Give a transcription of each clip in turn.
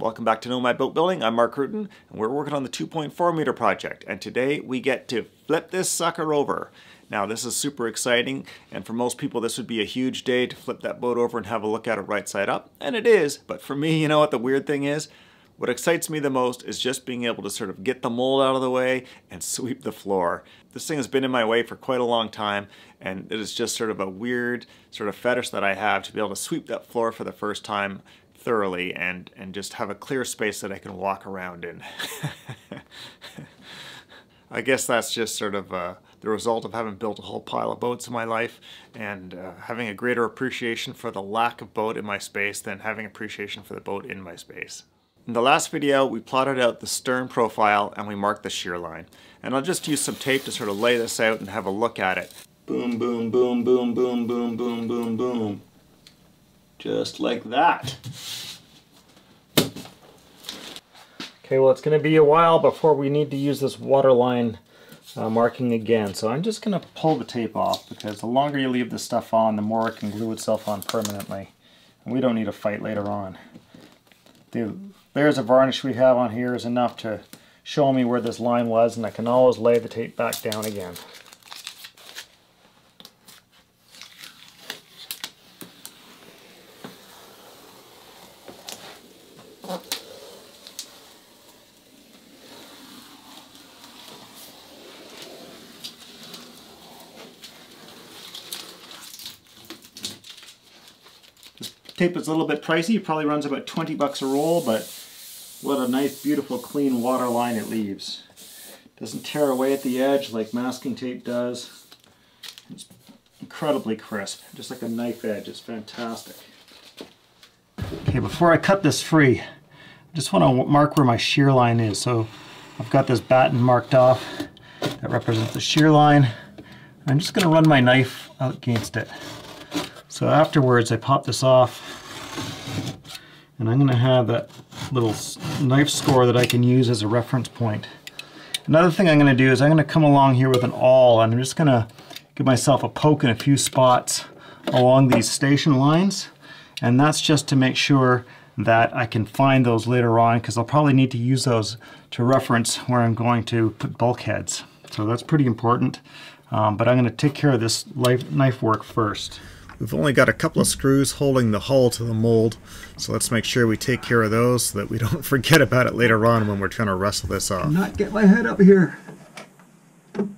welcome back to Nomad Boatbuilding. I'm Mark Rutten, and we're working on the 2.4 meter project, and today we get to flip this sucker over. Now this is super exciting, and for most people this would be a huge day to flip that boat over and have a look at it right side up, and it is, but for me, you know what the weird thing is? What excites me the most is just being able to sort of get the mold out of the way and sweep the floor. This thing has been in my way for quite a long time, and it is just sort of a weird sort of fetish that I have to be able to sweep that floor for the first time thoroughly and just have a clear space that I can walk around in. I guess that's just sort of the result of having built a whole pile of boats in my life and having a greater appreciation for the lack of boat in my space than having appreciation for the boat in my space. In the last video, we plotted out the stern profile and we marked the shear line. And I'll just use some tape to sort of lay this out and have a look at it. Boom, boom, boom, boom, boom, boom, boom, boom, boom. Just like that. Okay, well it's going to be a while before we need to use this waterline marking again. So I'm just going to pull the tape off because the longer you leave this stuff on, the more it can glue itself on permanently. And we don't need a fight later on. The layers of varnish we have on here is enough to show me where this line was, and I can always lay the tape back down again. This tape is a little bit pricey, it probably runs about 20 bucks a roll, but what a nice, beautiful, clean water line it leaves. Doesn't tear away at the edge like masking tape does. It's incredibly crisp, just like a knife edge. It's fantastic. Okay, before I cut this free, I just want to mark where my shear line is. So I've got this batten marked off that represents the shear line. I'm just going to run my knife out against it. So afterwards I pop this off, and I'm going to have that little knife score that I can use as a reference point. Another thing I'm going to do is I'm going to come along here with an awl, and I'm just going to give myself a poke in a few spots along these station lines, and that's just to make sure that I can find those later on, because I'll probably need to use those to reference where I'm going to put bulkheads. So that's pretty important, but I'm going to take care of this knife work first. We've only got a couple of screws holding the hull to the mold, so let's make sure we take care of those so that we don't forget about it later on when we're trying to wrestle this off. Not get my head up here. Pull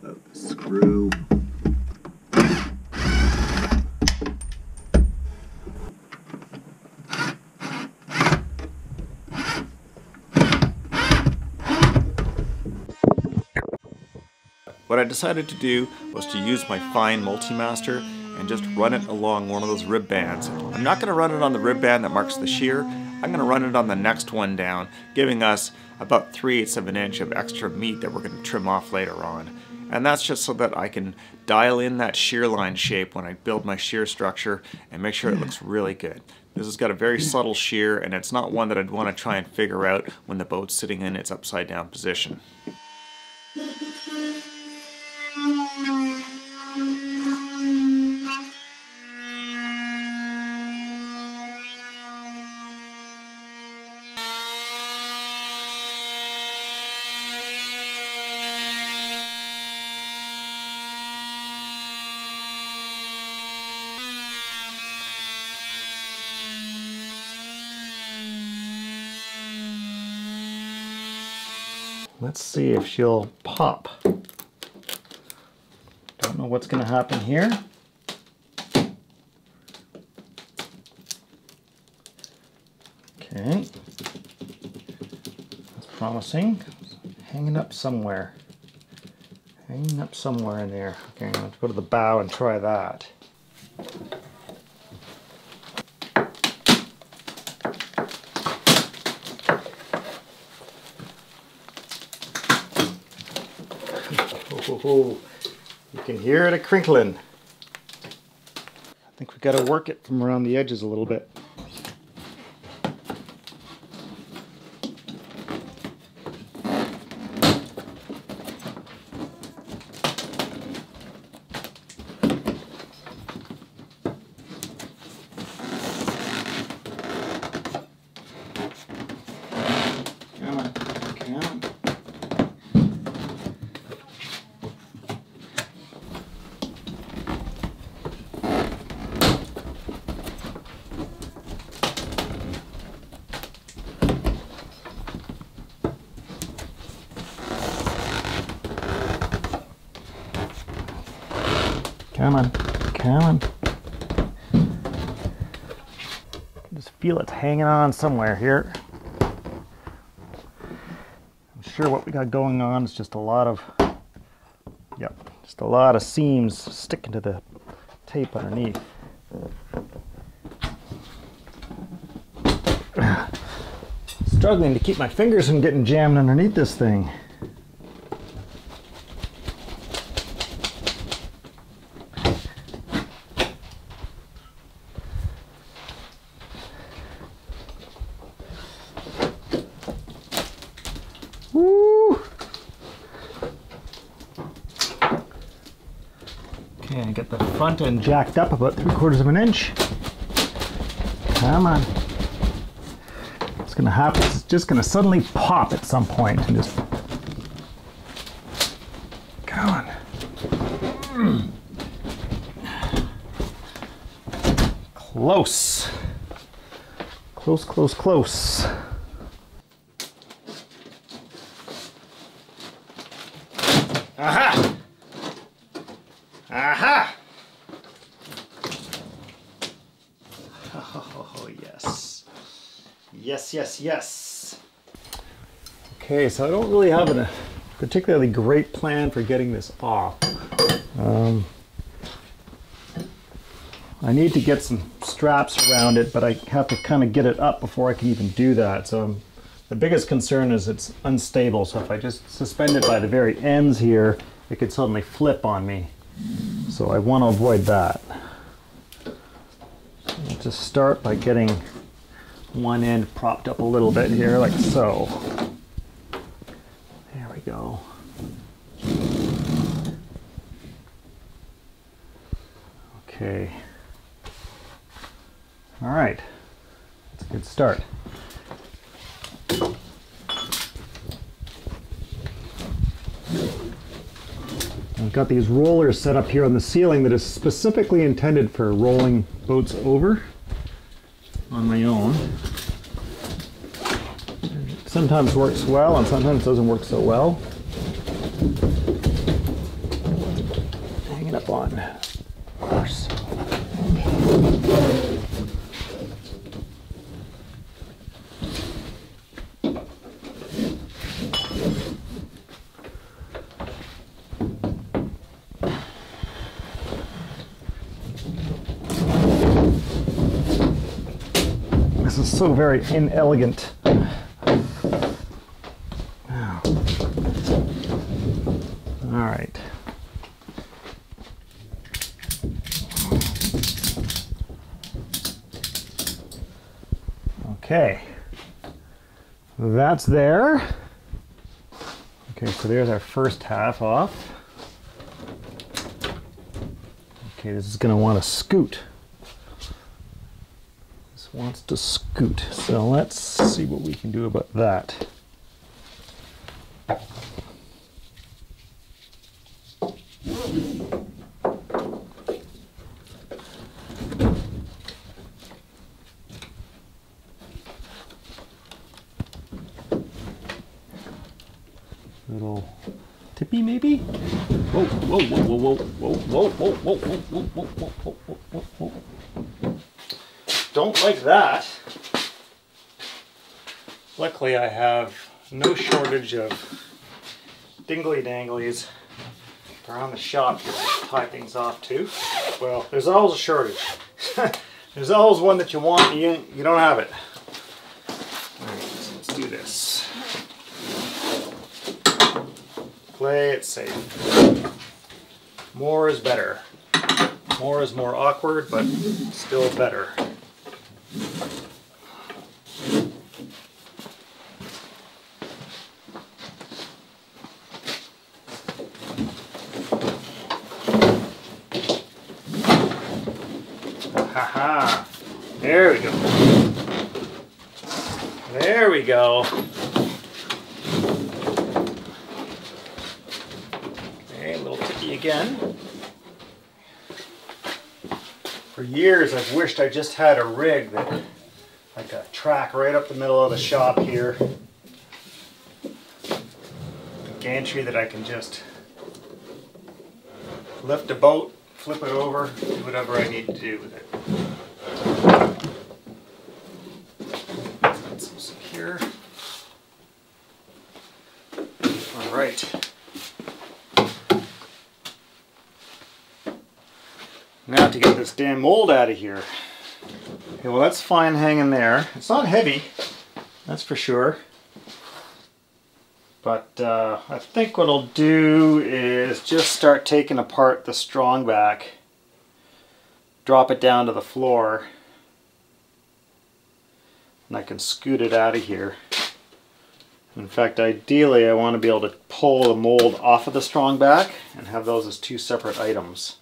out the screw. What I decided to do was to use my fine multi-master and just run it along one of those rib bands. I'm not going to run it on the rib band that marks the shear. I'm going to run it on the next one down, giving us about 3/8 of an inch of extra meat that we're going to trim off later on. And that's just so that I can dial in that shear line shape when I build my shear structure and make sure it looks really good. This has got a very subtle shear, and it's not one that I'd want to try and figure out when the boat's sitting in its upside down position. Let's see if she'll pop. Don't know what's going to happen here. Okay. That's promising. Hanging up somewhere. Hanging up somewhere in there. Okay, I'm going to have to go to the bow and try that. Oh, you can hear it a-crinkling. I think we've got to work it from around the edges a little bit. Come on, come on. Just feel it's hanging on somewhere here. I'm sure what we got going on is just a lot of, just a lot of seams sticking to the tape underneath. Struggling to keep my fingers from getting jammed underneath this thing. Woo! Okay, I get the front end jacked up about 3/4 of an inch. Come on. What's gonna happen is it's just gonna suddenly pop at some point and just come on. Close. Close, close, close. Aha! Aha! Oh, yes. Yes, yes, yes. Okay, so I don't really have a particularly great plan for getting this off. I need to get some straps around it, but I have to kind of get it up before I can even do that. So the biggest concern is it's unstable, so if I just suspend it by the very ends here, it could suddenly flip on me. So I want to avoid that. I'll just start by getting one end propped up a little bit here, like so. There we go. Okay. All right. That's a good start. I've got these rollers set up here on the ceiling that is specifically intended for rolling boats over on my own. It sometimes works well and sometimes doesn't work so well. Hang it up on horse. This is so very inelegant. All right. Okay. That's there. Okay, so there's our first half off. Okay, this is going to want to scoot. This wants to scoot. So let's see what we can do about that. Little tippy maybe? Whoa, whoa, whoa, whoa, whoa, whoa, whoa, whoa, whoa, whoa, whoa, whoa, whoa, whoa, whoa. Don't like that. Luckily I have no shortage of dingly danglies around the shop to tie things off to. Well, there's always a shortage. There's always one that you want and you don't have it. Alright, so let's do this. Play it safe. More is better. More is more awkward, but still better. Ha-ha. There we go. There we go. Okay, a little ticky again. For years I've wished I just had a rig that, like a track right up the middle of the shop here. A gantry that I can just lift a boat, flip it over, do whatever I need to do with it. That's so secure. All right. Now to get this damn mold out of here. Okay, well that's fine hanging there. It's not heavy, that's for sure. But I think what I'll do is just start taking apart the strong back, drop it down to the floor, and I can scoot it out of here. In fact, ideally I want to be able to pull the mold off of the strong back and have those as two separate items.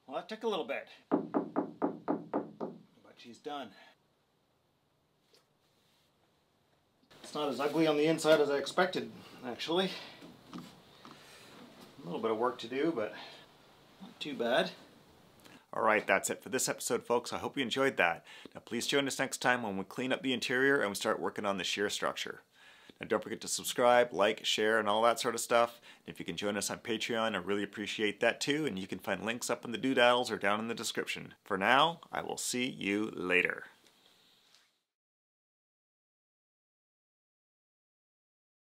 Well, that took a little bit, but she's done. It's not as ugly on the inside as I expected, actually. A little bit of work to do, but not too bad. Alright, that's it for this episode, folks. I hope you enjoyed that. Now please join us next time when we clean up the interior and we start working on the shear structure. Now don't forget to subscribe, like, share, and all that sort of stuff. And if you can join us on Patreon, I really appreciate that too. And you can find links up in the doodaddles or down in the description. For now, I will see you later.